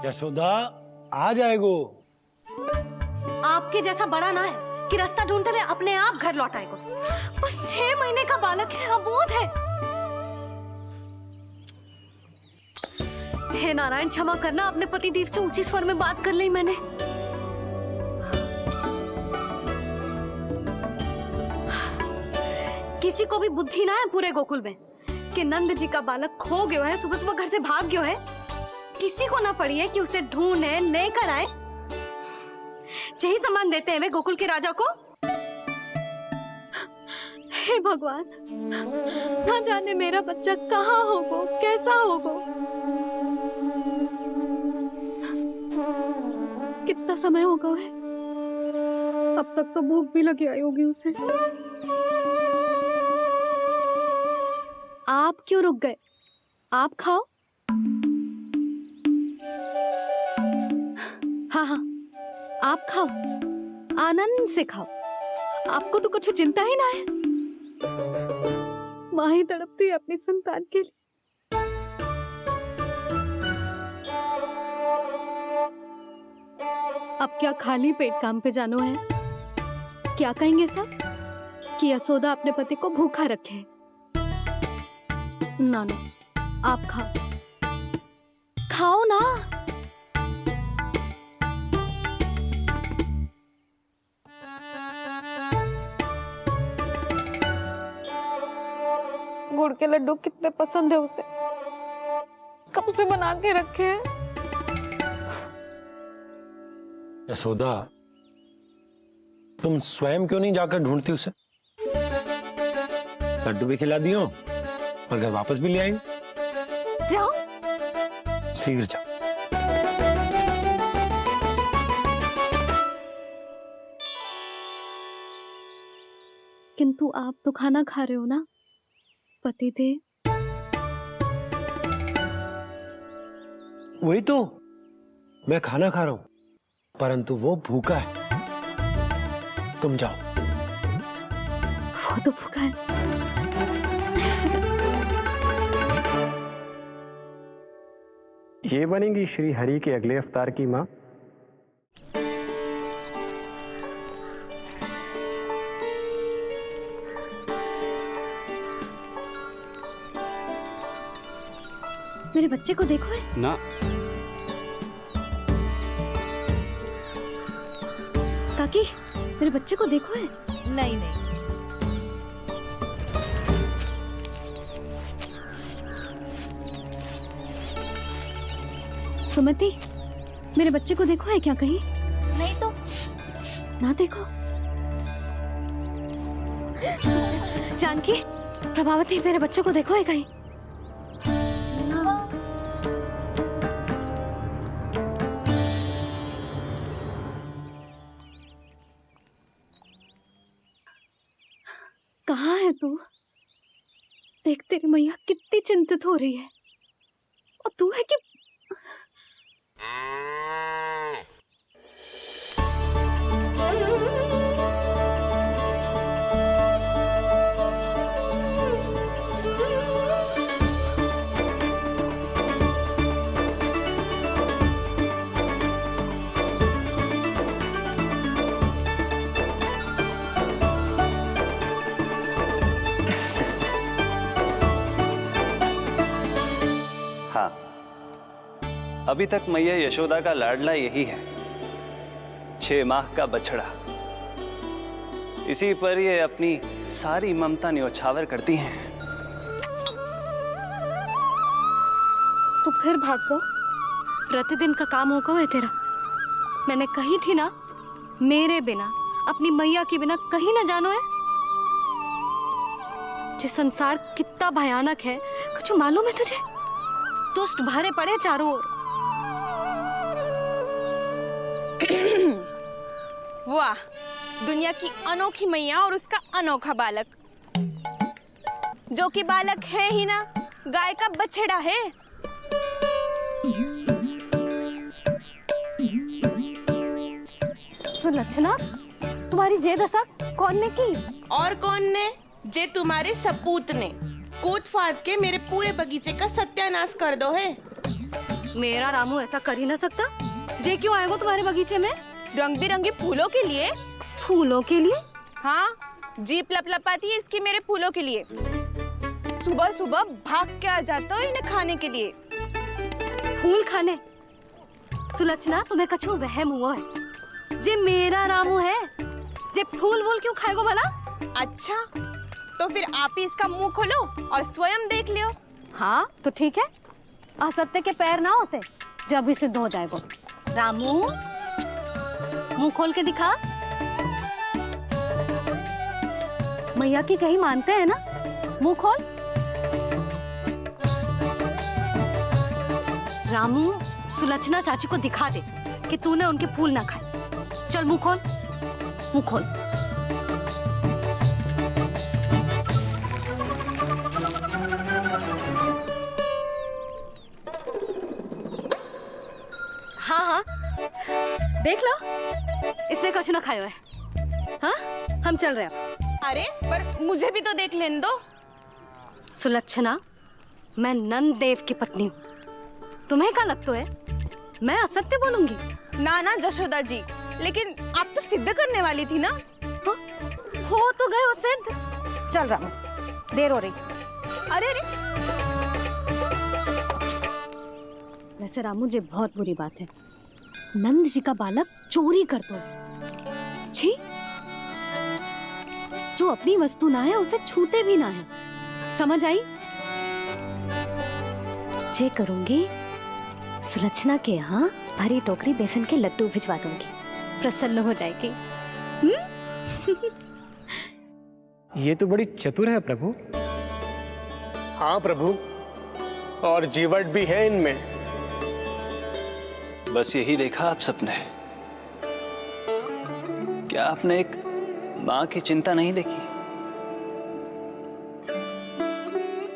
यशोदा आ जाएगो। आपके जैसा बड़ा ना है कि रास्ता ढूंढते हुए अपने आप घर लौट आएगा। बस 6 महीने का बालक है, अबोध है। हे नारायण, क्षमा करना, अपने पति देव से ऊंची स्वर में बात कर ली मैंने। किसी को भी बुद्धि ना है पूरे गोकुल में कि नंद जी का बालक खो गया है, सुबह सुबह घर से भाग गया है। किसी को ना पड़ी है कि उसे ढूंढे लेकर आए। यही सम्मान देते हैं वे गोकुल के राजा को। हे भगवान, ना जाने मेरा बच्चा कहाँ होगा, कैसा होगा। कितना समय होगा है? अब तक तो भूख भी लगी आई होगी उसे। आप क्यों रुक गए? आप खाओ। हाँ हाँ, आप खाओ, आनंद से खाओ। आपको तो कुछ चिंता ही ना है। माँ ही तड़पती है अपनी संतान के लिए। अब क्या खाली पेट काम पे जानो है? क्या कहेंगे सब कि यशोदा अपने पति को भूखा रखे? ना ना, आप खाओ, खाओ ना। गुड़ के लड्डू कितने पसंद है उसे, कब से बना के रखे हैं। यशोदा, तुम स्वयं क्यों नहीं जाकर ढूंढती उसे? लड्डू भी खिला दियो और घर वापस भी ले आएंगे। जाओ, शीघ्र जाओ। किंतु आप तो खाना खा रहे हो ना पतिदेव? वही तो, मैं खाना खा रहा हूं, परंतु वो भूखा है। तुम जाओ। वो तो भूखा है। ये बनेगी श्री हरि के अगले अवतार की माँ। मेरे बच्चे को देखो है ना। काकी, मेरे बच्चे को देखो है। नहीं नहीं, सुमति, मेरे बच्चे को देखो है क्या कहीं? नहीं तो। ना देखो। जानकी, प्रभावती, मेरे बच्चे को देखो है कहीं? कहाँ है तू? देख, तेरी मैया कितनी चिंतित हो रही है, और तू है कि हाँ, अभी तक मैया यशोदा का लाडला यही है, 6 माह का बछड़ा। इसी पर ये अपनी सारी ममता न्योछावर करती हैं। तू फिर भाग गो। प्रतिदिन का काम होगा है तेरा। मैंने कही थी ना, मेरे बिना, अपनी मैया के बिना कहीं ना जानो है। ये संसार कितना भयानक है, कुछ मालूम है तुझे? दुष्ट भरे पड़े चारों ओर। वाह, दुनिया की अनोखी मैया और उसका अनोखा बालक, जो कि बालक है ही ना, गाय का बछड़ा है। तो लक्षणा, तुम्हारी जे दशा कौन ने की? और कौन ने? जे तुम्हारे सपूत ने कूद फाड़ के मेरे पूरे बगीचे का सत्यानाश कर दो है। मेरा रामू ऐसा कर ही ना सकता। जे क्यों आएगा तुम्हारे बगीचे में? रंग बिरंगे फूलों के लिए। फूलों के लिए? हाँ, जीप लपलपाती है इसकी मेरे फूलों के लिए। सुबह सुबह भाग के आ जाता हो इन्हें खाने के लिए। फूल खाने? सुलक्षणा, तुम्हें कछु वहम हुआ है? जे मेरा रामू है, जे फूल वूल क्यों खाएगो भला? अच्छा, तो फिर आप ही इसका मुंह खोलो और स्वयं देख लियो। हाँ तो ठीक है, असत्य के पैर ना होते जो अभी सिद्ध हो जाएगा। रामू, मुंह खोल के दिखा। मैया की कहीं मानते हैं ना? मुंह खोल। रामू, सुलक्षणा चाची को दिखा दे कि तूने उनके फूल ना खाए। चल मुंह खोल, मुंह खोल। हाँ हाँ, देख लो, इसने कछु ना खाया है। हाँ, हम चल रहे हैं। अरे पर मुझे भी तो देख लेने दो। सुलक्षणा, मैं नंद देव की पत्नी हूँ। तुम्हें क्या लगता है मैं असत्य बोलूंगी? ना ना जशोदा जी, लेकिन आप तो सिद्ध करने वाली थी ना। हो तो गए हो सिद्ध। चल रामू, देर हो रही। अरे अरे, वैसे रामू जी बहुत बुरी बात है, नंद जी का बालक चोरी कर दो। छी, जो अपनी वस्तु ना है उसे छूते भी ना है, समझ आई? जे करूंगी, सुलक्षणा के यहाँ भरी टोकरी बेसन के लड्डू भिजवा दूंगी, प्रसन्न हो जाएगी। ये तो बड़ी चतुर है प्रभु। हाँ प्रभु, और जीवट भी है इनमें। बस यही देखा आप सबने? क्या आपने एक मां की चिंता नहीं देखी?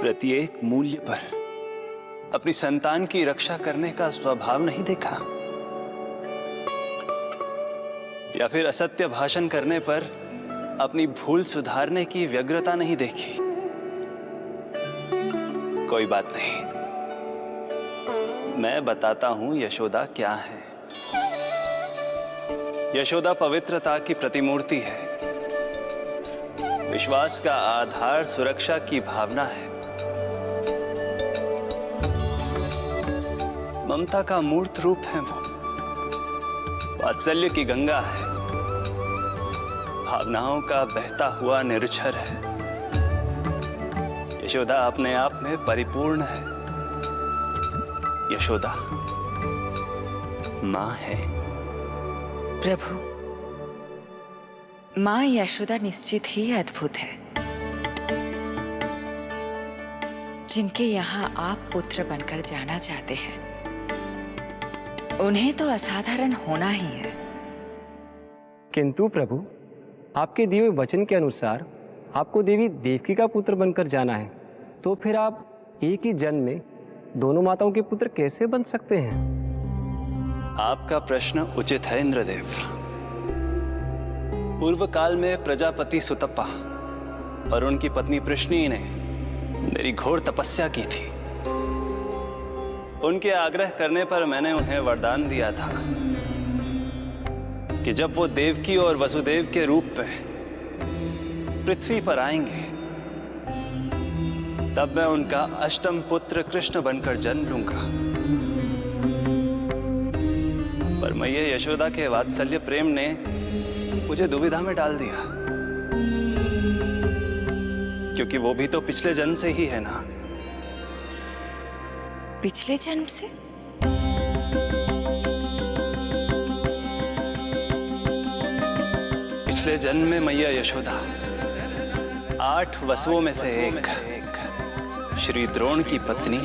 प्रत्येक मूल्य पर अपनी संतान की रक्षा करने का स्वभाव नहीं देखा? या फिर असत्य भाषण करने पर अपनी भूल सुधारने की व्यग्रता नहीं देखी? कोई बात नहीं, मैं बताता हूं यशोदा क्या है। यशोदा पवित्रता की प्रतिमूर्ति है, विश्वास का आधार सुरक्षा की भावना है, ममता का मूर्त रूप है वो, वात्सल्य की गंगा है, भावनाओं का बहता हुआ निर्झर है। यशोदा अपने आप में परिपूर्ण है। यशोदा मां है। प्रभु, मां यशोदा निश्चित ही अद्भुत है। जिनके यहाँ आप पुत्र बनकर जाना चाहते हैं, उन्हें तो असाधारण होना ही है। किंतु प्रभु, आपके दिए हुए वचन के अनुसार आपको देवी देवकी का पुत्र बनकर जाना है, तो फिर आप एक ही जन्म में दोनों माताओं के पुत्र कैसे बन सकते हैं? आपका प्रश्न उचित है इंद्रदेव। पूर्व काल में प्रजापति सुतप्पा और उनकी पत्नी प्रश्नी ने मेरी घोर तपस्या की थी। उनके आग्रह करने पर मैंने उन्हें वरदान दिया था कि जब वो देवकी और वसुदेव के रूप में पृथ्वी पर आएंगे, तब मैं उनका अष्टम पुत्र कृष्ण बनकर जन्म लूंगा। पर मैया यशोदा के वात्सल्य प्रेम ने मुझे दुविधा में डाल दिया, क्योंकि वो भी तो पिछले जन्म से ही है ना। पिछले जन्म से? पिछले जन्म में मैया यशोदा 8 वसुओं में से एक श्री द्रोण की पत्नी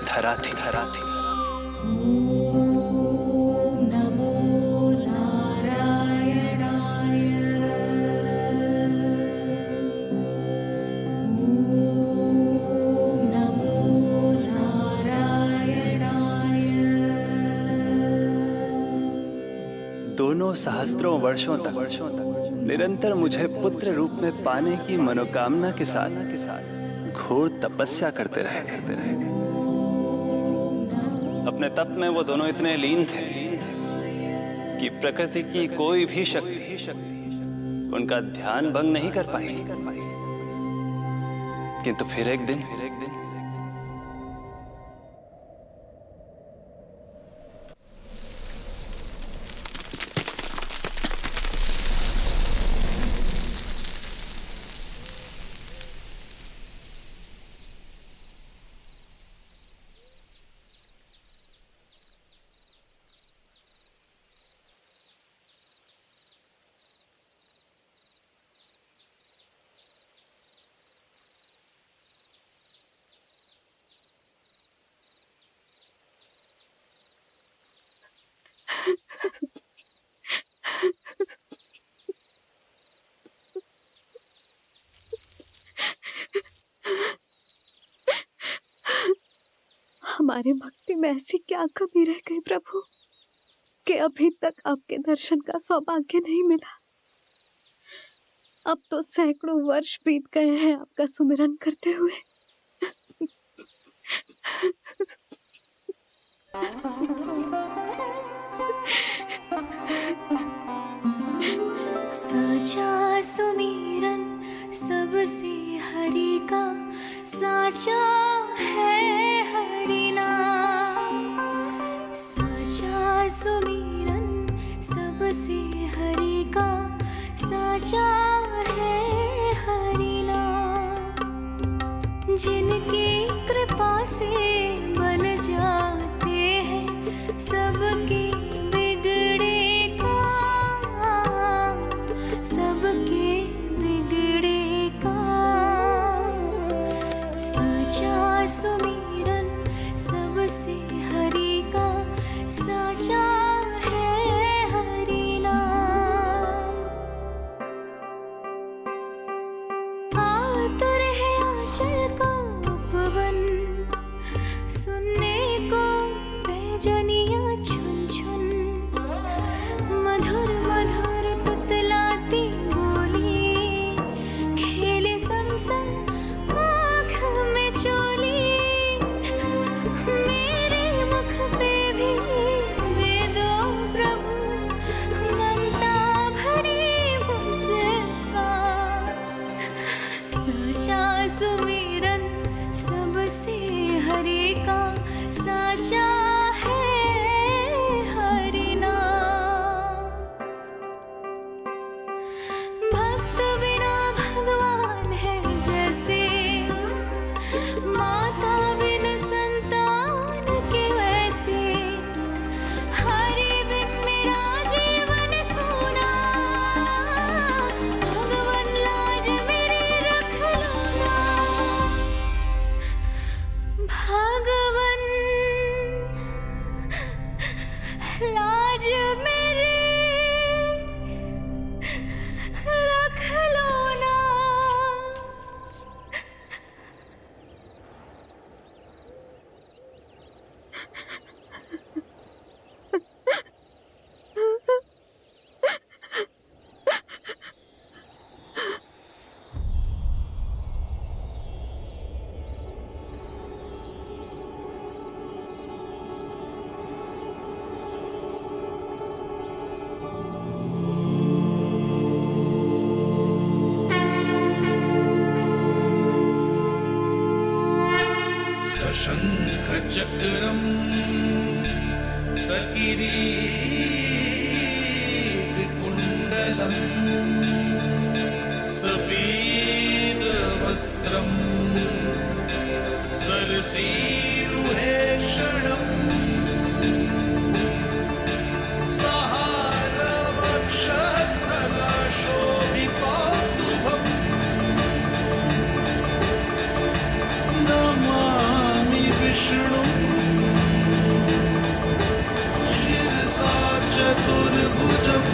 धरा थी। दोनों सहस्त्रों वर्षों तक निरंतर मुझे पुत्र रूप में पाने की मनोकामना के साथ घोर तपस्या करते रहे। अपने तप में वो दोनों इतने लीन थे कि प्रकृति की कोई भी शक्ति उनका ध्यान भंग नहीं कर पाई। किंतु फिर एक दिन हमारे भक्ति में ऐसी क्या कमी रह गई प्रभु कि अभी तक आपके दर्शन का सौभाग्य नहीं मिला। अब तो सैकड़ों वर्ष बीत गए हैं आपका सुमिरन करते हुए। साचा सुमिरन सबसे हरि का, साचा है हरि नाम। साचा सुमिरन सबसे हरि का, साचा है हरि नाम। जिनकी कृपा से बन जाते हैं सबके बिगड़े काम, सबके बिगड़े काम। साचा सुमिरन सबसे हरि का, साचा है हरि नाम। आतुर है आंचल का उपवन, सुनने को पैजनियां छुन छुन। मधुर मधुर तुतलाती बोली, खेले संग संग आँख में चोली। मेरे मुख पे भी वे दो प्रभु, ममता भरी मुस्कान। साचा सुमिरन सबसे हरि का, साचा है हरि नाम। भक्त बिना भगवान है जैसे, माता बिन संतान के वैसे। हरि बिन मेरा जीवन सूना, भगवान लाज मेरी रख लो ना। भगवान लाज मेरी रख लो ना। शङ्खचक्रम् सकिरीटकुण्डलम् सपीतवस्त्रम् सरसीरुहेक्षणम् सहारवक्षस्थलशोभितौस्तुभम् नमामि विष्णु शिरसा चतुर्भुजम्।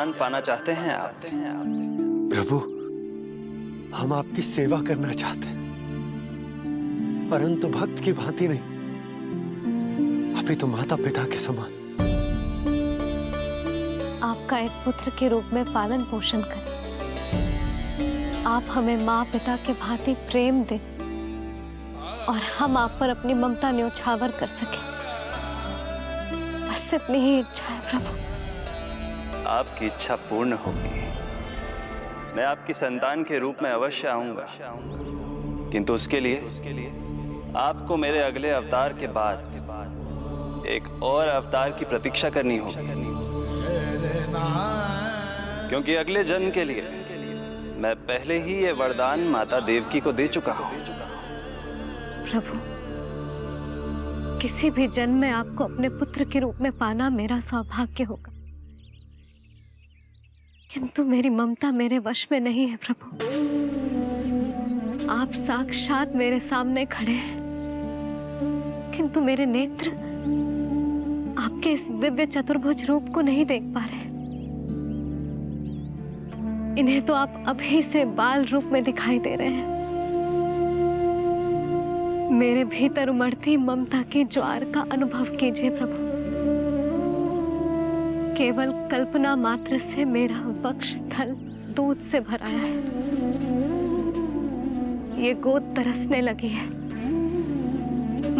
वरदान पाना चाहते हैं आप? प्रभु, हम आपकी सेवा करना चाहते हैं, परंतु भक्त की भांति नहीं, अभी तो माता पिता के समान। आपका एक पुत्र के रूप में पालन पोषण करें। आप हमें माँ पिता के भांति प्रेम दें और हम आप पर अपनी ममता न्योछावर कर सकें। बस इतनी ही इच्छा है प्रभु। आपकी इच्छा पूर्ण होगी। मैं आपकी संतान के रूप में अवश्य आऊंगा, किंतु उसके लिए आपको मेरे अगले अवतार के बाद एक और अवतार की प्रतीक्षा करनी होगी, क्योंकि अगले जन्म के लिए मैं पहले ही ये वरदान माता देवकी को दे चुका हूं। प्रभु, किसी भी जन्म में आपको अपने पुत्र के रूप में पाना मेरा सौभाग्य होगा, किंतु मेरी ममता मेरे वश में नहीं है प्रभु। आप साक्षात मेरे सामने खड़े हैं, किंतु मेरे नेत्र आपके इस दिव्य चतुर्भुज रूप को नहीं देख पा रहे। इन्हें तो आप अभी से बाल रूप में दिखाई दे रहे हैं। मेरे भीतर उमड़ती ममता की ज्वार का अनुभव कीजिए प्रभु। केवल कल्पना मात्र से मेरा वक्षस्थल दूध से भराया है। ये गोद तरसने लगी है,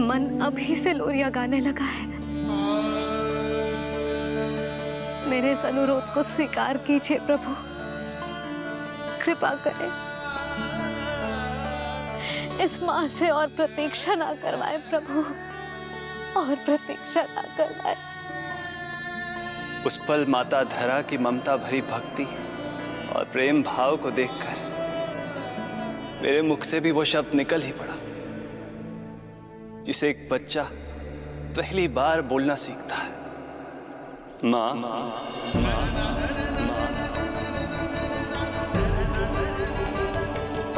मन अभी से लोरियां गाने लगा है। मेरे इस अनुरोध को स्वीकार कीजिए प्रभु, कृपा करें। इस माँ से और प्रतीक्षा ना करवाए प्रभु, और प्रतीक्षा ना करवाए। उस पल माता धरा की ममता भरी भक्ति और प्रेम भाव को देखकर मेरे मुख से भी वो शब्द निकल ही पड़ा जिसे एक बच्चा पहली बार बोलना सीखता है, माँ।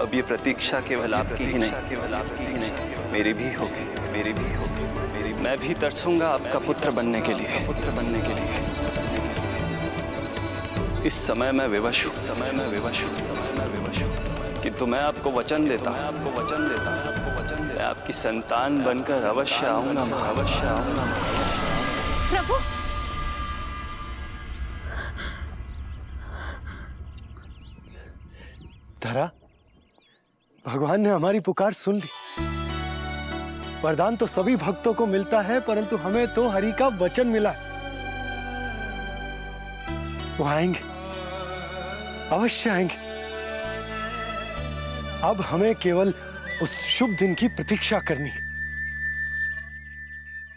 अब ये प्रतीक्षा केवल आपकी ही नहीं, मेरी भी होगी। मैं भी तरसूंगा आपका पुत्र बनने के लिए। इस समय मैं विवश हूँ, किंतु मैं आपको वचन देता हूँ, मैं आपकी संतान बनकर अवश्य आऊंगा, प्रभु, धरा, भगवान ने हमारी पुकार सुन ली। वरदान तो सभी भक्तों को मिलता है, परंतु हमें तो हरि का वचन मिला है। वो आएंगे, अवश्य आएंगे। अब हमें केवल उस शुभ दिन की प्रतीक्षा करनी है।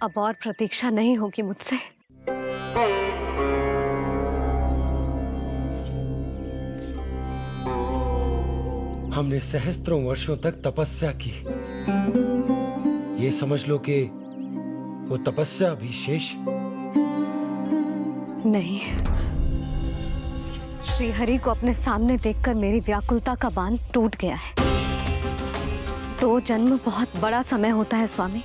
अब और प्रतीक्षा नहीं होगी मुझसे। हमने सहस्त्रों वर्षों तक तपस्या की, ये समझ लो कि वो तपस्या अभी शेष नहीं। श्री हरि को अपने सामने देखकर मेरी व्याकुलता का बांध टूट गया है। 2 जन्म बहुत बड़ा समय होता है स्वामी।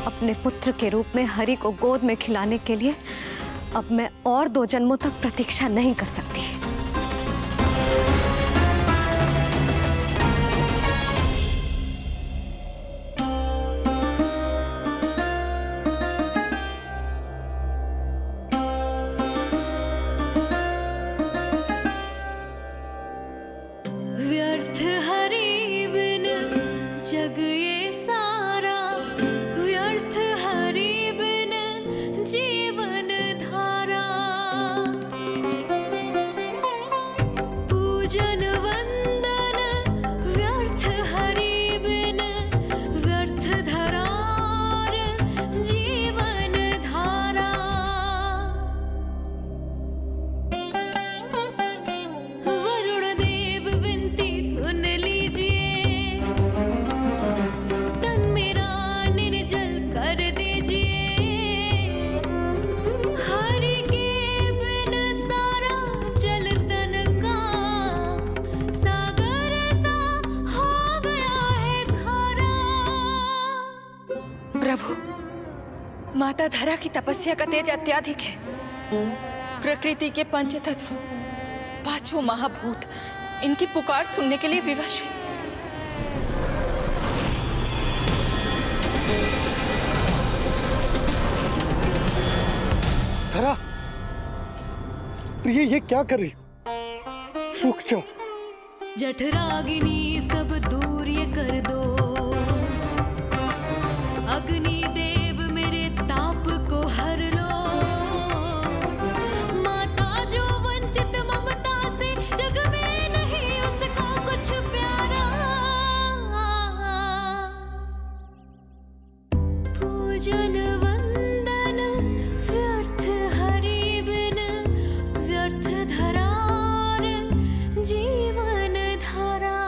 अपने पुत्र के रूप में हरि को गोद में खिलाने के लिए अब मैं और 2 जन्मों तक प्रतीक्षा नहीं कर सकती। व्यर्थ हरि बिन जग ये सारा, व्यर्थ हरि बिन जीवन धारा। पूजन वंदन व्यर्थ हरि बिन, व्यर्थ धरार जीवन धारा। वरुण देव विनती सुन लीजिए, तन मेरा निर्जल कर दीजिए। हरि के बिन सारा जल तन का सागर सा हो गया है खारा। प्रभु, माता धरा की तपस्या का तेज अत्याधिक है। प्रकृति के पंचतत्व, पांचों महाभूत इनकी पुकार सुनने के लिए विवश हैं। धरा, प्रिय ये क्या कर रही हो? रुक जाओ। जठराग्नि सब दूर ये कर दो, अग्नि देव मेरे ताप को हर लो। माता जो वंचित ममता से, जग में नहीं उसको कुछ प्यारा। पूजन वंदन व्यर्थ हरि बिन, व्यर्थ धरार जीवन धारा।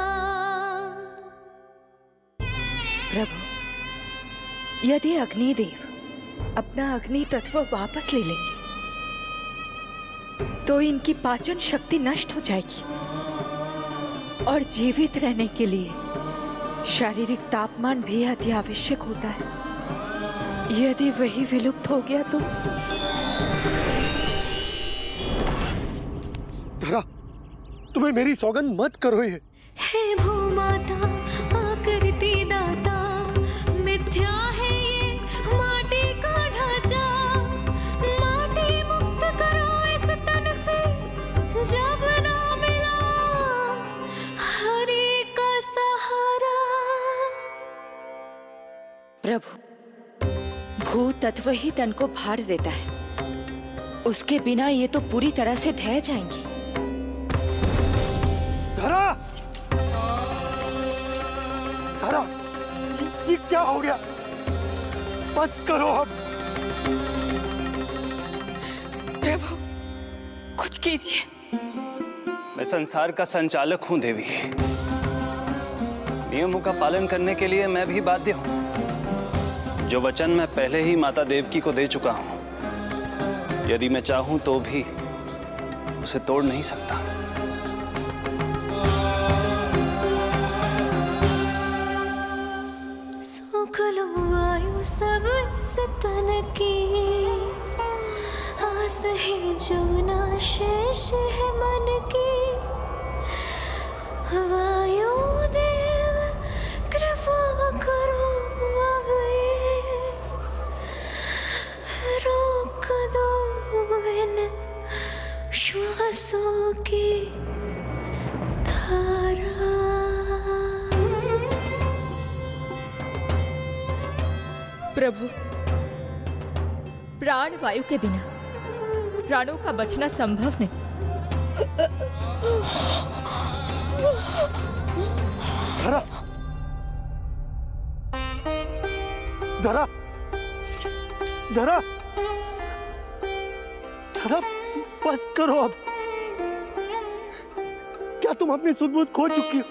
प्रभु, यदि अग्निदेव अपना अग्नि तत्व वापस ले लेंगे तो इनकी पाचन शक्ति नष्ट हो जाएगी और जीवित रहने के लिए शारीरिक तापमान भी अति आवश्यक होता है। यदि वही विलुप्त हो गया तो धरा, तुम्हें मेरी सौगंध मत करो ये। हे भूमाता आकृति दाता, मिथ्या है ये माटी का ढांचा। माटी मुक्त करो इस तन से, जब ना मिला हरि का सहारा। प्रभु, भू तत्व ही तन को भार देता है, उसके बिना ये तो पूरी तरह से ढह जाएंगी। धरा, धरा, ये क्या हो गया? बस करो अब। प्रभु, कुछ कीजिए। मैं संसार का संचालक हूं देवी। नियमों का पालन करने के लिए मैं भी बाध्य हूं। जो वचन मैं पहले ही माता देवकी को दे चुका हूं, यदि मैं चाहूं तो भी उसे तोड़ नहीं सकता। सुख लो आयु सब इस तन की, आस है जो ना शेष है मन की। वायु देव कृपा करो अब ये, रोक दो इन श्वासों की धारा। प्रभु, प्राण वायु के बिना प्राणों का बचना संभव नहीं। धरा, धरा, धरा, धरा, बस करो अब। क्या तुम अपनी सुध-बुध खो चुकी हो?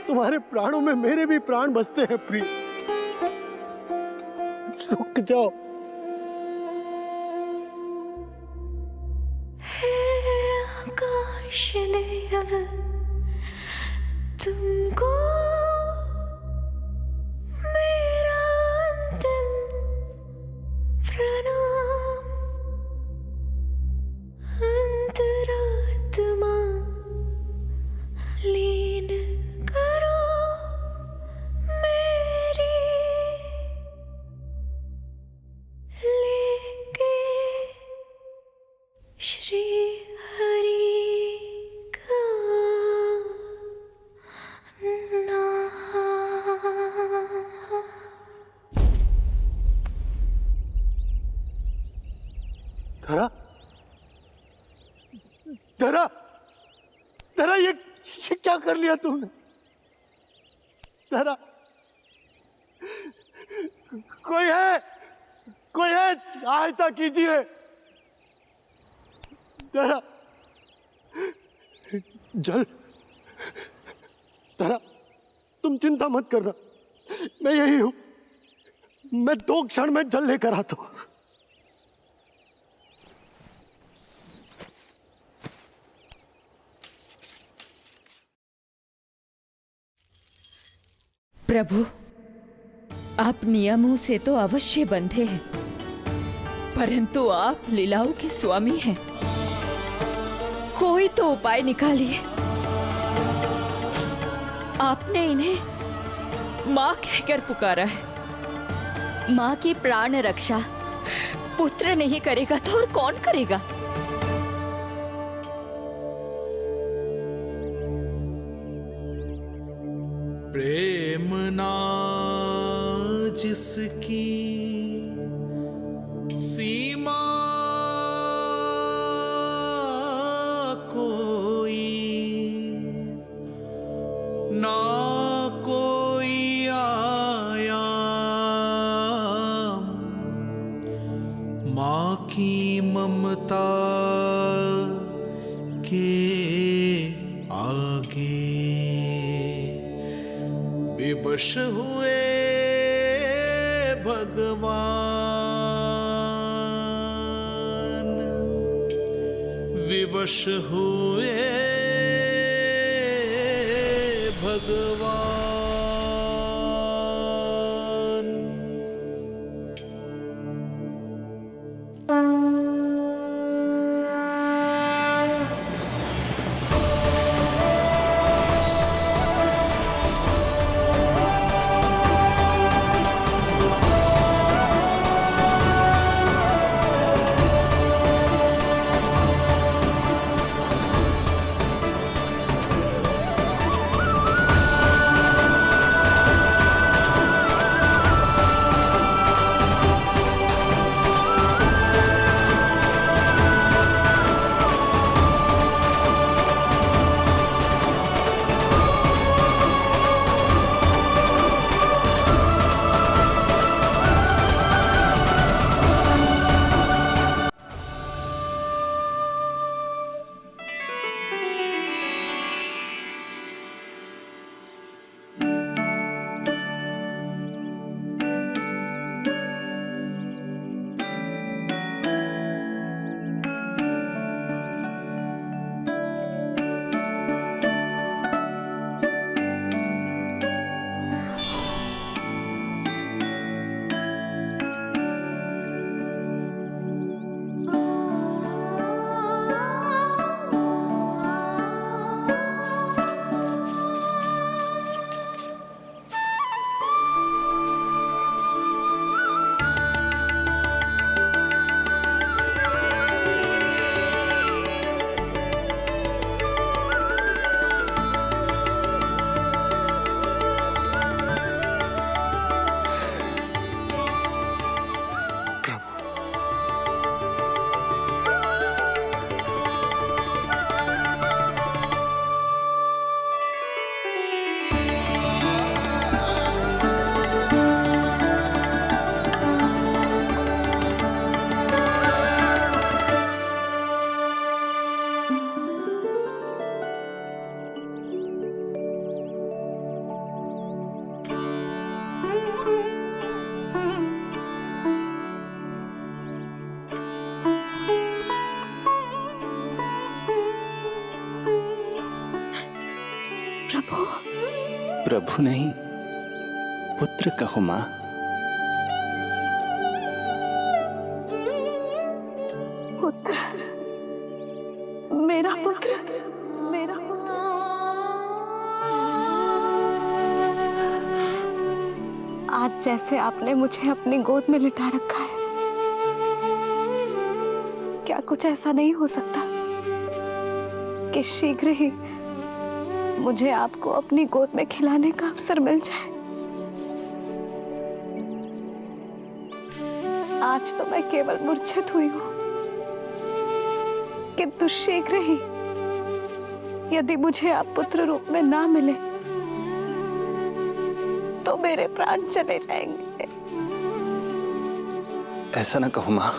तुम्हारे प्राणों में मेरे भी प्राण बसते हैं प्रिय। रुक जाओ। हे आकाश देव, तुमको मेरा अंतिम प्रणाम। अंतरात्मा लीन करो मेरी, लेके श्री हरि का नाम। धरा, धरा, धरा, ये क्या कर लिया तुमने? धरा, कोई है, कोई है, सहायता कीजिए। धरा, जल। धरा, तुम चिंता मत करना, मैं यही हूं। मैं 2 क्षण में जल लेकर आता हूं। प्रभु, आप नियमों से तो अवश्य बंधे हैं, परंतु आप लीलाओं के स्वामी हैं, कोई तो उपाय निकालिए। आपने इन्हें माँ कहकर पुकारा है। माँ की प्राण रक्षा पुत्र नहीं करेगा तो और कौन करेगा? प्रेम ना जिसकी सीमा कोई, ना कोई आया माँ की ममता के आगे। विवश हुए भगवान, विवश हुए भगवान। प्रभु नहीं, पुत्र कहो मां। पुत्र, मेरा पुत्र, मेरा पुत्र। आज जैसे आपने मुझे अपनी गोद में लिटा रखा है, क्या कुछ ऐसा नहीं हो सकता कि शीघ्र ही मुझे आपको अपनी गोद में खिलाने का अवसर मिल जाए? आज तो मैं केवल मूर्छित हुई हूं, किंतु शीघ्र ही यदि मुझे आप पुत्र रूप में ना मिले तो मेरे प्राण चले जाएंगे। ऐसा ना कहो मां।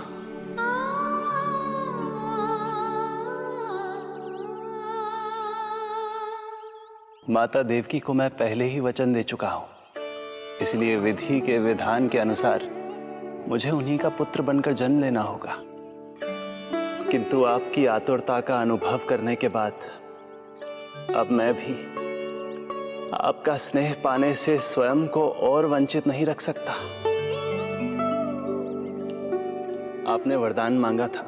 माता देवकी को मैं पहले ही वचन दे चुका हूं, इसलिए विधि के विधान के अनुसार मुझे उन्हीं का पुत्र बनकर जन्म लेना होगा। किंतु आपकी आतुरता का अनुभव करने के बाद अब मैं भी आपका स्नेह पाने से स्वयं को और वंचित नहीं रख सकता। आपने वरदान मांगा था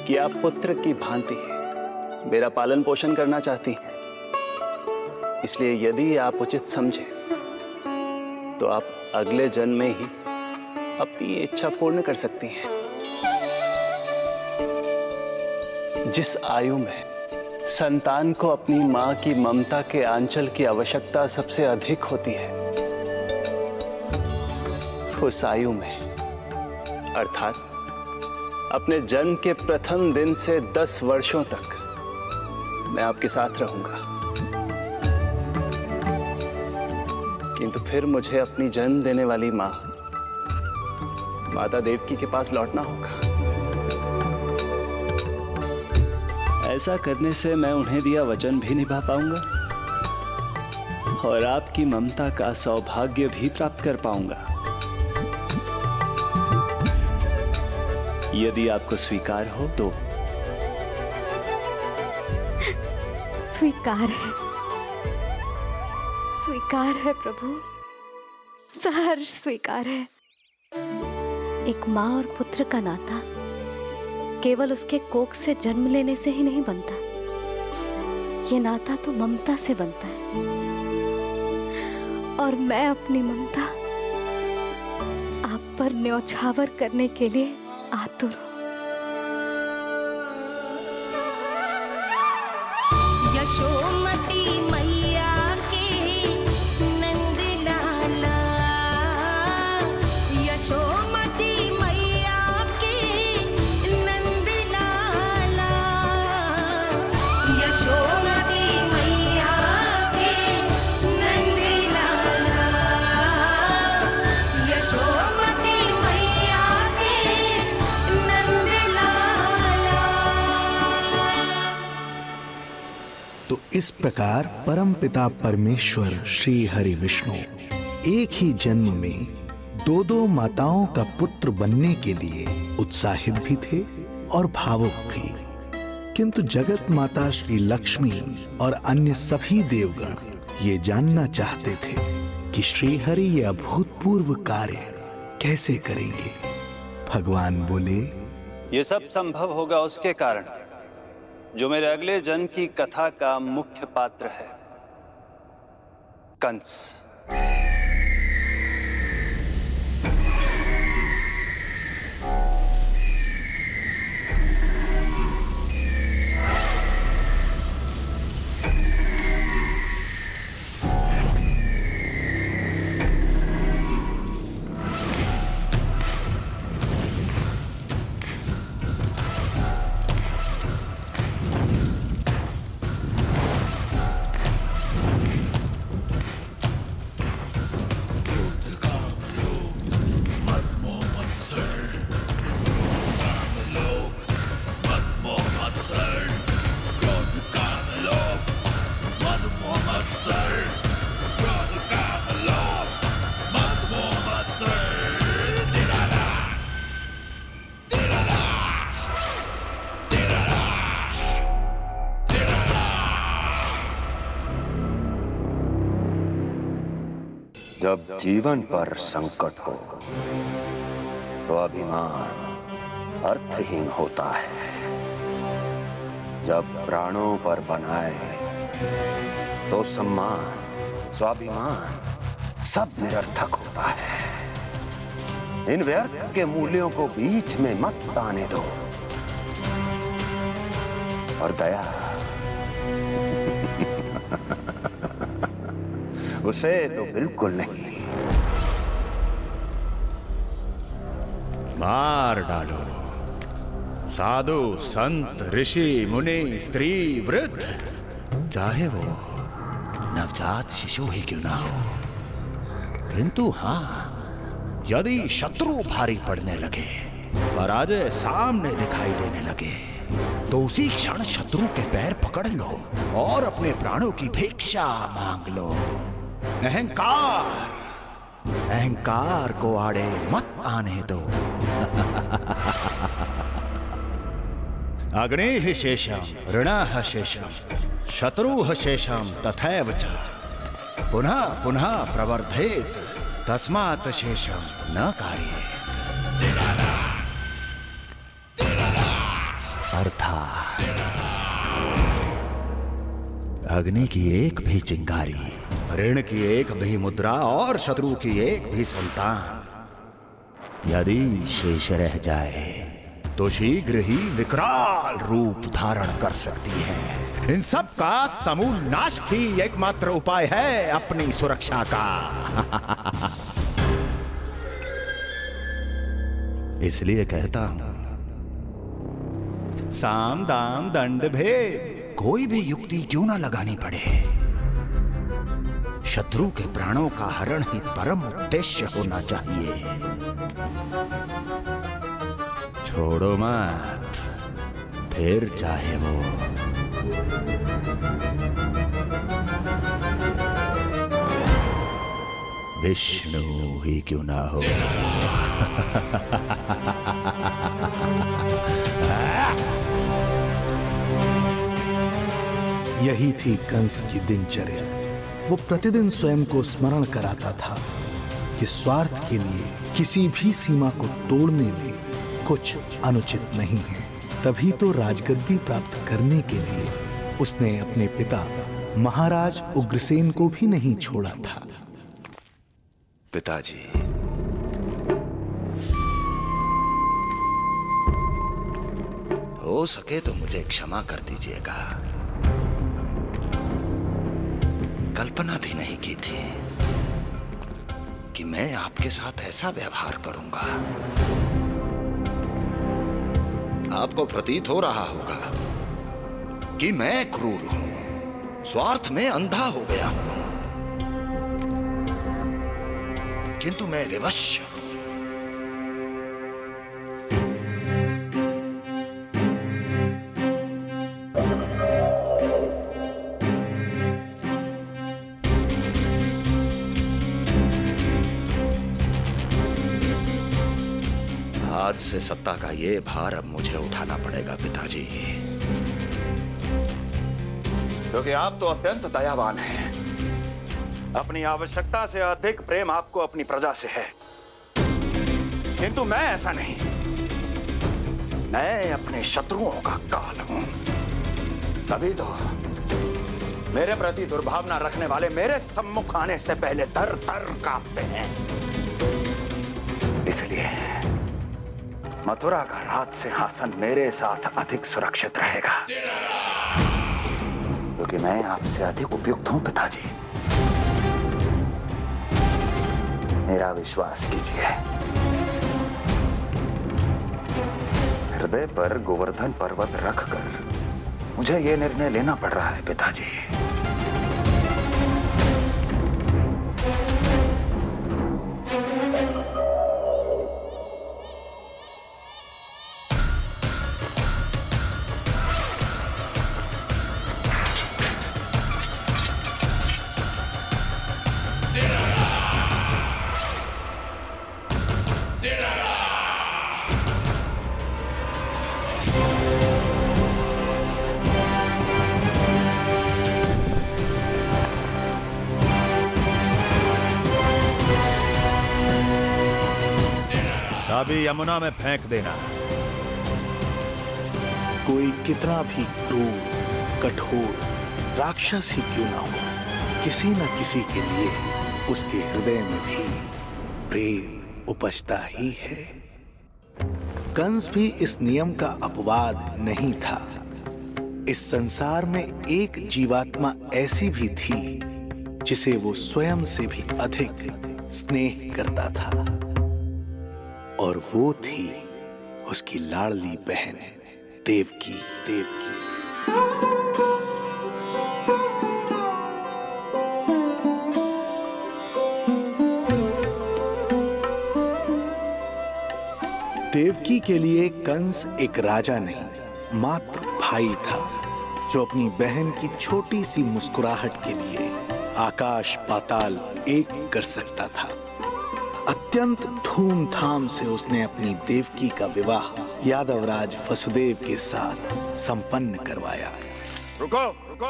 कि आप पुत्र की भांति मेरा पालन पोषण करना चाहती हैं, इसलिए यदि आप उचित समझे तो आप अगले जन्म में ही अपनी इच्छा पूर्ण कर सकती हैं। जिस आयु में संतान को अपनी मां की ममता के आंचल की आवश्यकता सबसे अधिक होती है, उस आयु में अर्थात अपने जन्म के प्रथम दिन से 10 वर्षों तक मैं आपके साथ रहूंगा, किंतु फिर मुझे अपनी जन्म देने वाली मां माता देवकी के पास लौटना होगा। ऐसा करने से मैं उन्हें दिया वचन भी निभा पाऊंगा और आपकी ममता का सौभाग्य भी प्राप्त कर पाऊंगा। यदि आपको स्वीकार हो तो। स्वीकार है प्रभु, सहर्ष स्वीकार है। एक माँ और पुत्र का नाता केवल उसके कोख से जन्म लेने से ही नहीं बनता, ये नाता तो ममता से बनता है, और मैं अपनी ममता आप पर न्यौछावर करने के लिए आतुर हूं। यशोमती मैया के नंद लाला, यशोमती मैया के नंद लाला, यशोमती मैया के नंद लाला, यशोमती मैया के नंद लाला। तो इस प्रकार परमपिता परमेश्वर श्री हरि विष्णु एक ही जन्म में दो माताओं का पुत्र बनने के लिए उत्साहित भी थे और भावुक भी। किंतु जगत माता श्री लक्ष्मी और अन्य सभी देवगण ये जानना चाहते थे कि श्री हरि ये अभूतपूर्व कार्य कैसे करेंगे। भगवान बोले, ये सब संभव होगा उसके कारण जो मेरे अगले जन्म की कथा का मुख्य पात्र है, कंस। जब जीवन पर संकट हो तो अभिमान अर्थहीन होता है, जब प्राणों पर बनाए तो सम्मान स्वाभिमान सब निरर्थक होता है। इन व्यर्थ के मूल्यों को बीच में मत आने दो, और दया उसे तो बिल्कुल नहीं। मार डालो साधु संत ऋषि मुनि स्त्री वृद्ध, चाहे वो नवजात शिशु ही क्यों ना हो। किंतु हाँ, यदि शत्रु भारी पड़ने लगे, पराजय सामने दिखाई देने लगे, तो उसी क्षण शत्रु के पैर पकड़ लो और अपने प्राणों की भिक्षा मांग लो। अहंकार को आड़े मत आने दो। अग्नेः शेषम ऋणः शेषम शत्रुः शेषम तथैव च पुनः पुनः प्रवर्धेत तस्मात् शेषम न कार्येत। अर्थात अग्नि की एक भी चिंगारी, ऋण की एक भी मुद्रा और शत्रु की एक भी संतान यदि शेष रह जाए तो शीघ्र ही विकराल रूप धारण कर सकती है। इन सब का समूल नाश ही एकमात्र उपाय है अपनी सुरक्षा का। इसलिए कहता हूं, साम दाम दंड भेद कोई भी युक्ति क्यों ना लगानी पड़े, शत्रु के प्राणों का हरण ही परम उद्देश्य होना चाहिए। छोड़ो मत, फिर चाहे वो विष्णु ही क्यों ना हो। यही थी कंस की दिनचर्या। वो प्रतिदिन स्वयं को स्मरण कराता था कि स्वार्थ के लिए किसी भी सीमा को तोड़ने में कुछ अनुचित नहीं है। तभी तो राजगद्दी प्राप्त करने के लिए उसने अपने पिता महाराज उग्रसेन को भी नहीं छोड़ा था। पिताजी, हो सके तो मुझे क्षमा कर दीजिएगा। कल्पना भी नहीं की थी कि मैं आपके साथ ऐसा व्यवहार करूंगा। आपको प्रतीत हो रहा होगा कि मैं क्रूर हूं, स्वार्थ में अंधा हो गया हूं, किंतु मैं विवश हूं। आज से सत्ता का ये भार अब मुझे उठाना पड़ेगा पिताजी, क्योंकि आप तो अत्यंत दयावान हैं। अपनी आवश्यकता से अधिक प्रेम आपको अपनी प्रजा से है, किंतु मैं ऐसा नहीं। मैं अपने शत्रुओं का काल हूं, तभी तो मेरे प्रति दुर्भावना रखने वाले मेरे सम्मुख आने से पहले तर तर कांपते हैं। इसलिए मथुरा का राज सिंहासन मेरे साथ अधिक सुरक्षित रहेगा, क्योंकि मैं आपसे अधिक उपयुक्त हूं पिताजी। मेरा विश्वास कीजिए। हृदय पर गोवर्धन पर्वत रखकर मुझे यह निर्णय लेना पड़ रहा है पिताजी। चाबी यमुना में फेंक देना। कोई कितना भी क्रूर, कठोर राक्षस ही क्यों ना हो, किसी न किसी के लिए उसके हृदय में भी प्रेम उपजता ही है। कंस भी इस नियम का अपवाद नहीं था। इस संसार में एक जीवात्मा ऐसी भी थी जिसे वो स्वयं से भी अधिक स्नेह करता था, और वो थी उसकी लाडली बहन देवकी। देवकी के लिए कंस एक राजा नहीं, मात्र भाई था, जो अपनी बहन की छोटी सी मुस्कुराहट के लिए आकाश पाताल एक कर सकता था। अत्यंत धूमधाम से उसने अपनी देवकी का विवाह यादवराज वसुदेव के साथ संपन्न करवाया। रुको, रुको।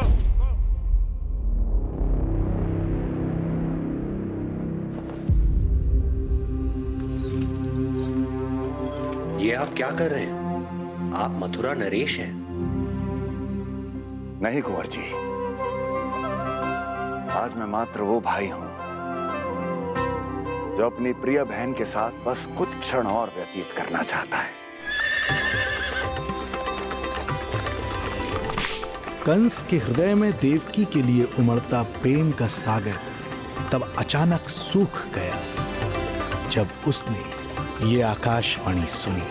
ये आप क्या कर रहे हैं? आप मथुरा नरेश हैं? नहीं कुंवर जी, आज मैं मात्र वो भाई हूं जो अपनी प्रिय बहन के साथ बस कुछ क्षण और व्यतीत करना चाहता है। कंस के हृदय में देवकी के लिए उमड़ता प्रेम का सागर तब अचानक सूख गया जब उसने ये आकाशवाणी सुनी।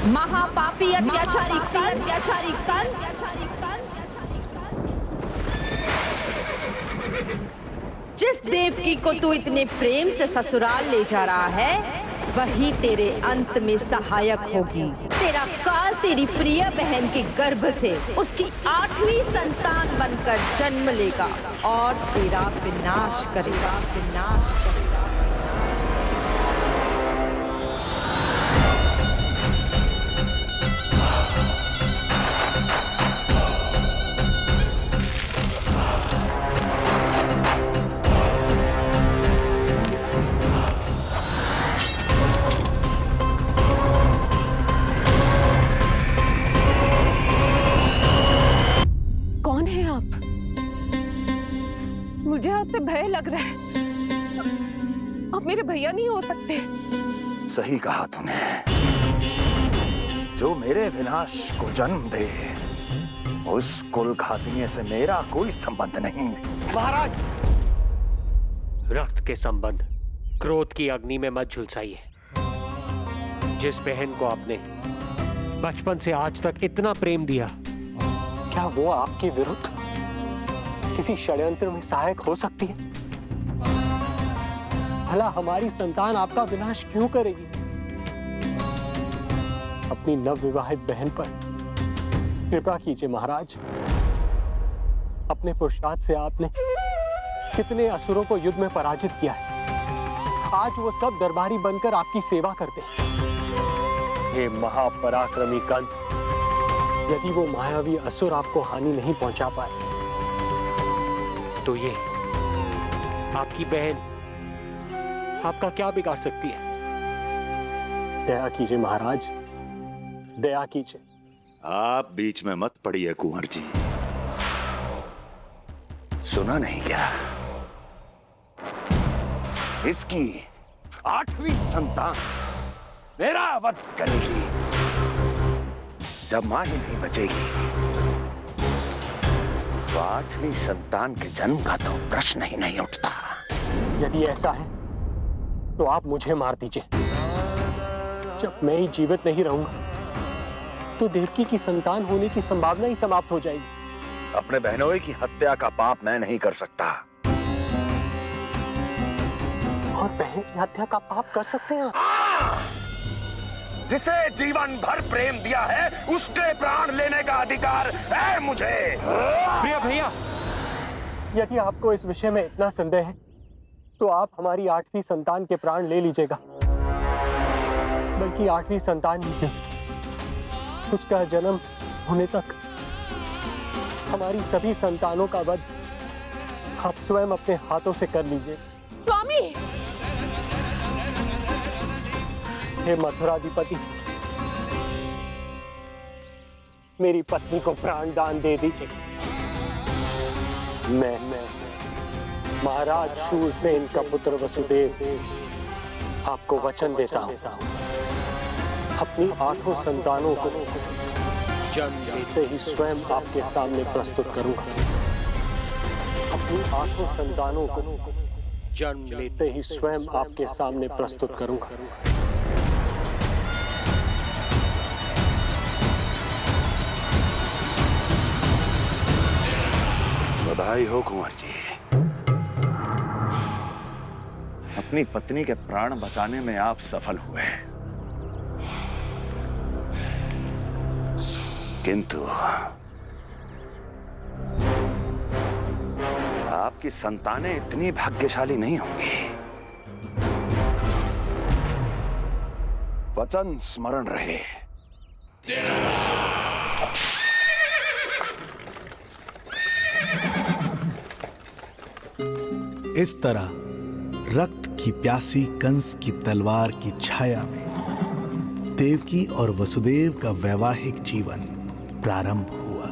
महापापी अत्याचारी कंस जिस देवकी को तू इतने प्रेम से ससुराल ले जा रहा है वही तेरे अंत में सहायक होगी। तेरा काल तेरी प्रिय बहन के गर्भ से उसकी 8वीं संतान बनकर जन्म लेगा और तेरा विनाश करेगा। कौन है आप? मुझे आपसे भय लग रहा है। आप मेरे भैया नहीं हो सकते। सही कहा तूने। जो मेरे विनाश को जन्म दे उस कुल घातिनी से मेरा कोई संबंध नहीं। महाराज, रक्त के संबंध क्रोध की अग्नि में मत झुलसाइए। जिस बहन को आपने बचपन से आज तक इतना प्रेम दिया, क्या वो आपके विरुद्ध किसी षड्यंत्र में सहायक हो सकती है? भला हमारी संतान आपका विनाश क्यों करेगी? अपनी नवविवाहित बहन पर कृपा कीजिए महाराज। अपने पुरुषार्थ से आपने कितने असुरों को युद्ध में पराजित किया है। आज वो सब दरबारी बनकर आपकी सेवा करते हैं। हे महापराक्रमी कंस, यदि वो मायावी असुर आपको हानि नहीं पहुंचा पाए तो ये आपकी बहन आपका क्या बिगाड़ सकती है? दया कीजिए महाराज, दया कीजिए। आप बीच में मत पड़िए कुंवर जी। सुना नहीं क्या? इसकी 8वीं संतान मेरा वध करेगी। जब मां ही नहीं बचेगी तो 8वीं संतान के जन्म का तो प्रश्न ही नहीं उठता। यदि ऐसा है तो आप मुझे मार दीजिए। जब मैं ही जीवित नहीं रहूंगा तो देवकी की संतान होने की संभावना ही समाप्त हो जाएगी। अपने बहनोई की हत्या का पाप मैं नहीं कर सकता। और बहन की हत्या का पाप कर सकते हैं? जिसे जीवन भर प्रेम दिया है उसके प्राण लेने का अधिकार है मुझे। प्रिय भैया, यदि आपको इस विषय में इतना संदेह है तो आप हमारी 8वीं संतान के प्राण ले लीजिएगा। बल्कि 8वीं संतान ही नहीं, उसका जन्म होने तक हमारी सभी संतानों का वध आप स्वयं अपने हाथों से कर लीजिए। स्वामी, हे मथुराधिपति, मेरी पत्नी को प्राण दान दे दीजिए। मैं महाराज शूरसेन का पुत्र वसुदेव आपको वचन देता हूं, अपनी 8 संतानों को जन्म देते ही स्वयं आपके सामने प्रस्तुत करूंगा। अपनी 8 संतानों को जन्म लेते ही स्वयं आपके सामने प्रस्तुत करूंगा। बधाई हो कुंवर जी, अपनी पत्नी के प्राण बचाने में आप सफल हुए। किंतु आपकी संतानें इतनी भाग्यशाली नहीं होंगी। वचन स्मरण रहे। इस तरह रक्त की प्यासी कंस की तलवार की छाया में देवकी और वसुदेव का वैवाहिक जीवन प्रारंभ हुआ।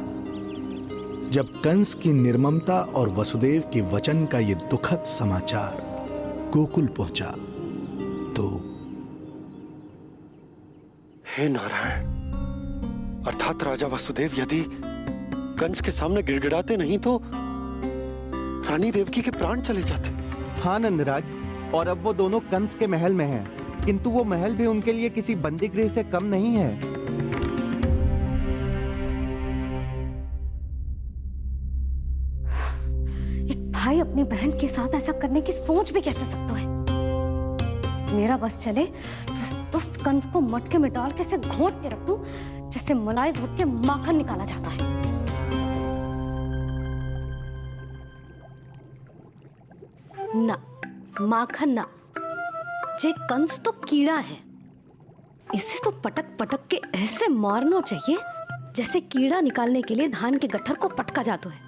जब कंस की निर्ममता और वसुदेव के वचन का ये दुखद समाचार गोकुल पहुंचा तो हे नारायण, अर्थात राजा वसुदेव यदि कंस के सामने गिड़गिड़ाते नहीं तो रानी देवकी के प्राण चले जाते। हाँ नंदराज, और अब वो दोनों कंस के महल में हैं, किंतु वो महल भी उनके लिए किसी बंदी गृह से कम नहीं है। एक भाई अपनी बहन के साथ ऐसा करने की सोच भी कैसे सकता है? मेरा बस चले तो इस दुष्ट कंस को मटके में डाल के इसे घोंट के रख दूं, जैसे मलाई घोट के माखन निकाला जाता है। ना, माखन ना, जे कंस तो कीड़ा है, इसे तो पटक पटक के ऐसे मारना चाहिए जैसे कीड़ा निकालने के लिए धान के गट्ठर को पटका जाता है।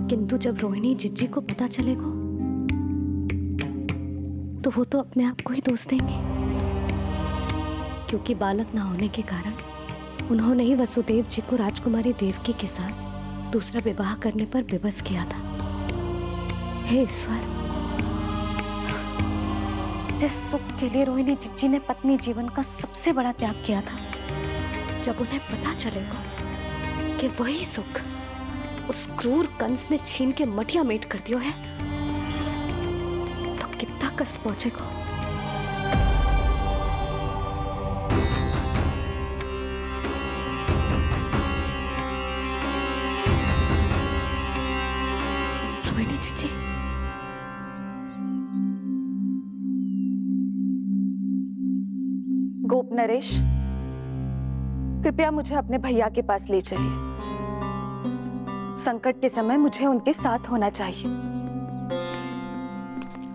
किंतु जब रोहिणी जिज्जी को पता चलेगा तो वो तो अपने आप को ही दोष देंगे, क्योंकि बालक ना होने के कारण उन्होंने ही वसुदेव जी को राजकुमारी देवकी के साथ दूसरा विवाह करने पर विवश किया था। हे ईश्वर, जिस सुख के लिए रोहिणी जिज्जी ने पत्नी जीवन का सबसे बड़ा त्याग किया था, जब उन्हें पता चलेगा कि वही सुख उस क्रूर कंस ने छीन के मटिया मेट कर दिया है, तो कितना कष्ट पहुंचेगा। रोहिणी जीजी, गोप नरेश, कृपया मुझे अपने भैया के पास ले चलिए। संकट के समय मुझे उनके साथ होना चाहिए।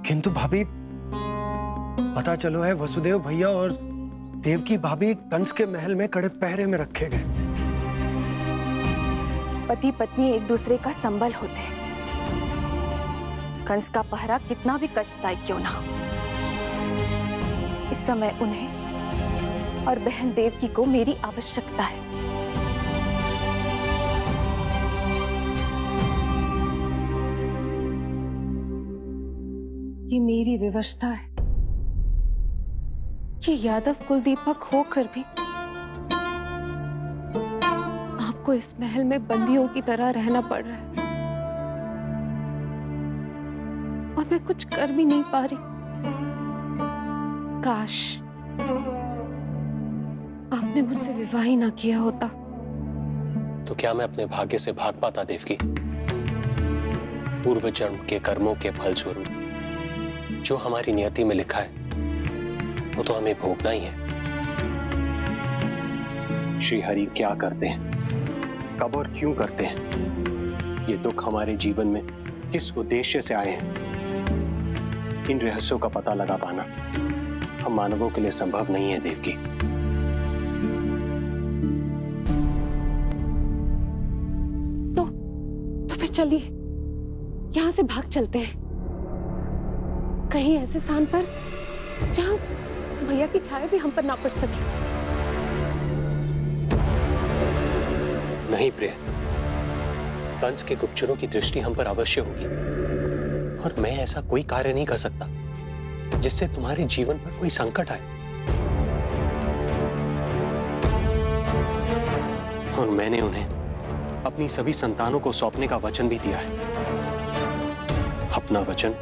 किंतु भाभी, पता चलो है वसुदेव भैया और देवकी भाभी कंस के महल में कड़े पहरे में रखे गए। पति पत्नी एक दूसरे का संबल होते हैं। कंस का पहरा कितना भी कष्टदायक क्यों ना हो, इस समय उन्हें और बहन देवकी को मेरी आवश्यकता है। ये मेरी व्यवस्था है। ये यादव कुलदीपक होकर भी आपको इस महल में बंदियों की तरह रहना पड़ रहा है, और मैं कुछ कर भी नहीं पा रही। काश आपने मुझसे विवाह ही ना किया होता। तो क्या मैं अपने भाग्य से भाग पाता देवकी? पूर्व जन्म के कर्मों के फलस्वरूप जो हमारी नियति में लिखा है वो तो हमें भोगना ही है। श्री हरि क्या करते हैं, कब और क्यों करते हैं, ये दुख हमारे जीवन में किस उद्देश्य से आए हैं, इन रहस्यों का पता लगा पाना हम मानवों के लिए संभव नहीं है देवकी। तो फिर चलिए यहां से भाग चलते हैं, कहीं ऐसे स्थान पर जहां भैया की छाया भी हम पर ना पड़ सके। नहीं प्रिय, कंस के गुप्तचरों की दृष्टि हम पर अवश्य होगी, और मैं ऐसा कोई कार्य नहीं कर सकता जिससे तुम्हारे जीवन पर कोई संकट आए। और मैंने उन्हें अपनी सभी संतानों को सौंपने का वचन भी दिया है। अपना वचन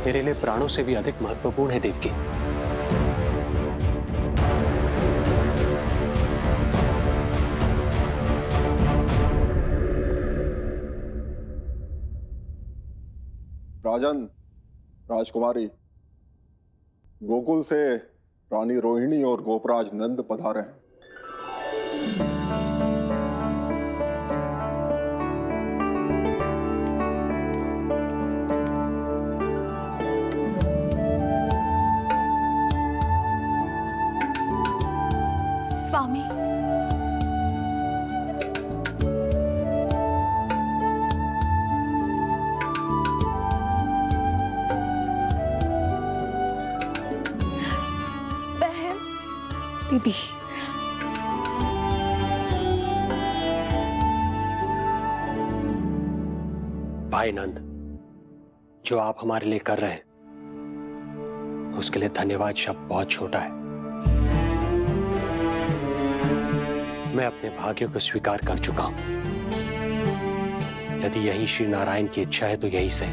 मेरे लिए प्राणों से भी अधिक महत्वपूर्ण है देवकी। राजन, राजकुमारी, गोकुल से रानी रोहिणी और गोपराज नंद पधारे हैं। दी। भाई नंद, जो आप हमारे लिए कर रहे हैं उसके लिए धन्यवाद शब्द बहुत छोटा है। मैं अपने भाग्य को स्वीकार कर चुका हूं। यदि यही श्री नारायण की इच्छा है तो यही सही।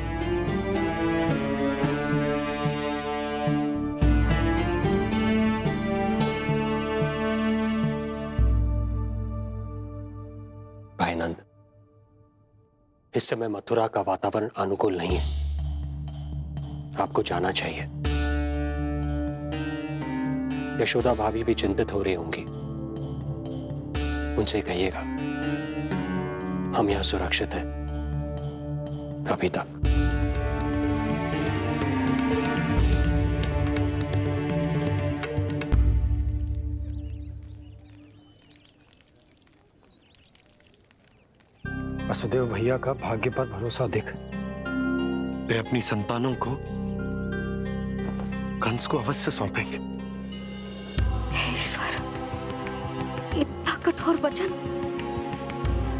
भाई नंद, इस समय मथुरा का वातावरण अनुकूल नहीं है। आपको जाना चाहिए। यशोदा भाभी भी चिंतित हो रही होंगी। उनसे कहिएगा हम यहां सुरक्षित हैं अभी तक। वसुदेव भैया का भाग्य पर भरोसा देख वे अपनी संतानों को कंस को अवश्य सौंपेंगे। हे ईश्वर, इतना कठोर वचन,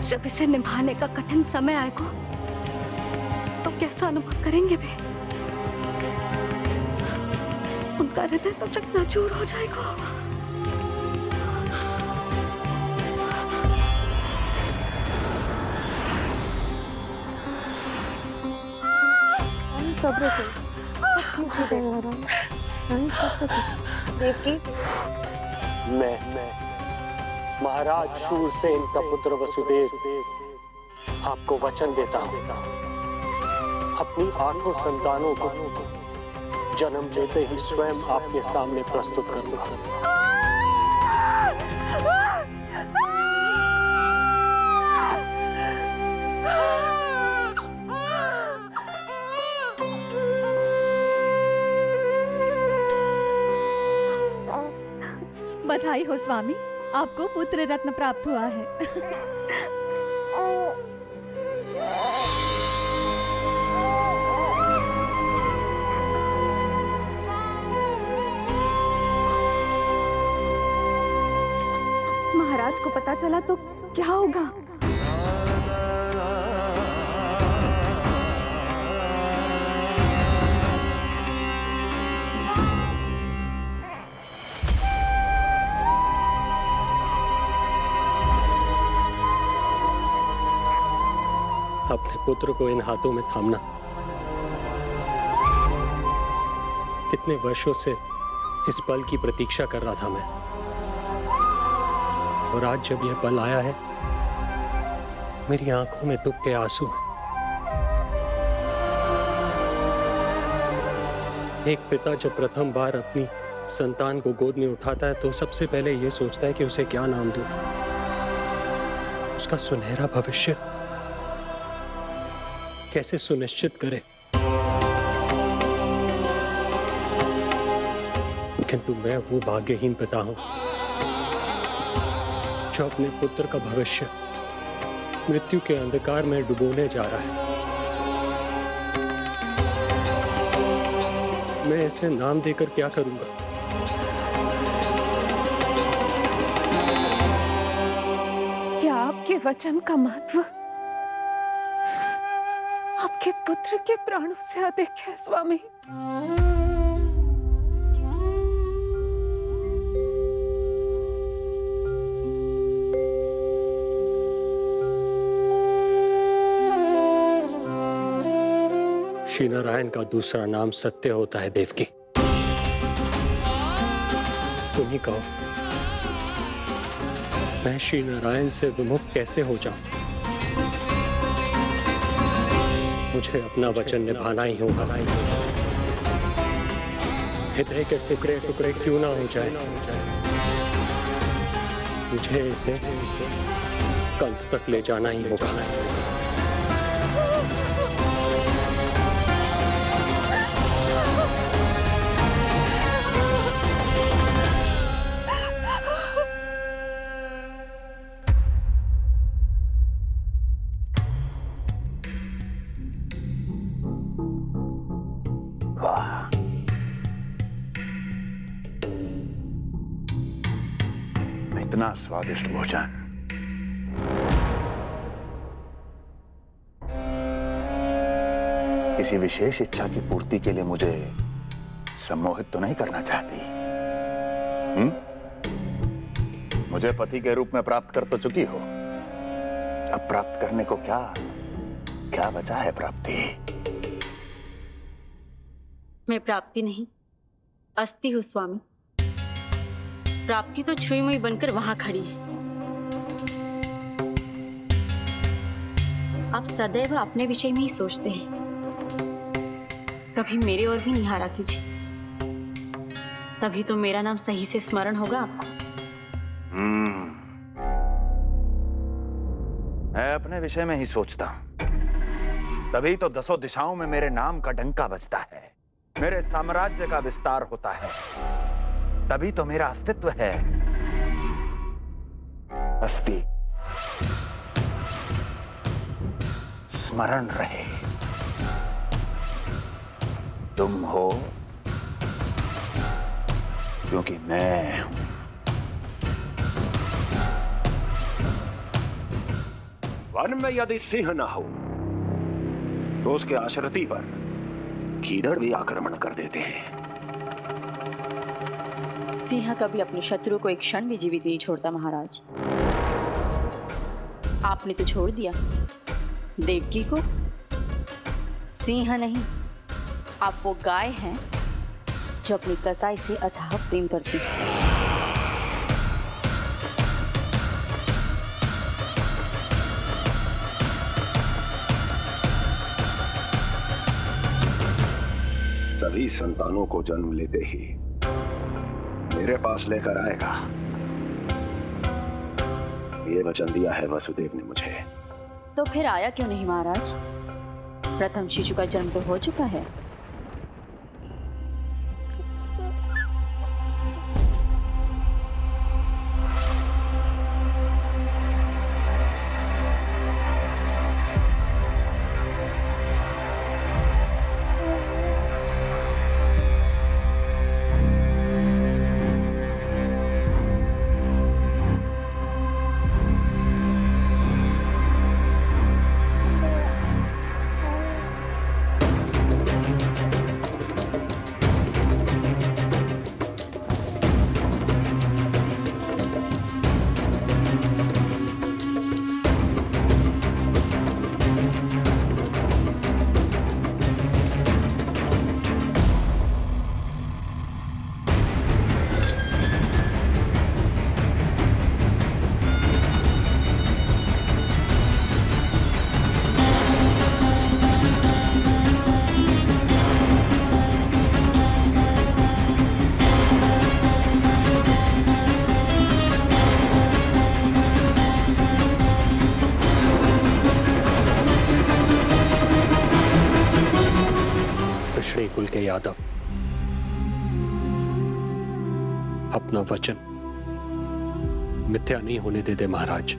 जब इसे निभाने का कठिन समय आएगा तो कैसा अनुभव करेंगे वे? उनका हृदय तो चकनाचूर हो जाएगा। मैं महाराज शूरसेन का पुत्र वसुदेव आपको वचन देता हूं, अपनी 8 संतानों को जन्म देते ही स्वयं आपके सामने प्रस्तुत करूंगा। बधाई हो स्वामी, आपको पुत्र रत्न प्राप्त हुआ है। महाराज को पता चला तो क्या होगा? अपने पुत्र को इन हाथों में थामना। कितने वर्षों से इस पल की प्रतीक्षा कर रहा था मैं, और आज जब यह पल आया है मेरी आंखों में दुख के आंसू हैं। एक पिता जब प्रथम बार अपनी संतान को गोद में उठाता है तो सबसे पहले यह सोचता है कि उसे क्या नाम दूं, उसका सुनहरा भविष्य कैसे सुनिश्चित करे। किंतु मैं वो भाग्यहीन पिता हूं जो अपने पुत्र का भविष्य मृत्यु के अंधकार में डुबोने जा रहा है। मैं इसे नाम देकर क्या करूंगा? क्या आपके वचन का महत्व आपके पुत्र के प्राणों से अधिक है स्वामी? श्री नारायण का दूसरा नाम सत्य होता है देवकी। तुम ही कहो, मैं श्री नारायण से विमुख कैसे हो जाऊं? मुझे अपना वचन निभाना ही होगा। हृदय के टुकड़े टुकड़े क्यों ना हो जाए, मुझे इसे कंस तक ले जाना ही होगा। इतना स्वादिष्ट भोजन किसी विशेष इच्छा की पूर्ति के लिए मुझे सम्मोहित तो नहीं करना चाहती? मुझे पति के रूप में प्राप्त कर तो चुकी हो, अब प्राप्त करने को क्या क्या बचा है प्राप्ति? मैं प्राप्ति नहीं, अस्थि हूं स्वामी। प्राप्ति तो छुई मुई बनकर वहां खड़ी है। आप सदैव अपने विषय में ही सोचते हैं, कभी मेरे ओर भी निहारा कीजिए, तभी तो मेरा नाम सही से स्मरण होगा आपको। मैं अपने विषय में ही सोचता हूं, तभी तो दसों दिशाओं में मेरे नाम का डंका बजता है, मेरे साम्राज्य का विस्तार होता है, तभी तो मेरा अस्तित्व है। अस्थि स्मरण रहे, तुम हो क्योंकि मैं हूं। वन में यदि सिंह न हो तो उसके आश्रिति पर गीदड़ भी आक्रमण कर देते हैं। सिंह कभी अपने शत्रु को एक क्षण भी जीवित नहीं छोड़ता महाराज। आपने तो छोड़ दिया देवकी को। सिंह नहीं, आप वो गाय हैं जो अपनी कसाई से अथाह प्रेम करती है। सभी संतानों को जन्म लेते ही मेरे पास लेकर आएगा, ये वचन दिया है वसुदेव ने मुझे। तो फिर आया क्यों नहीं महाराज? प्रथम शिशु का जन्म तो हो चुका है। कुल के यादव अपना वचन मिथ्या नहीं होने देते महाराज।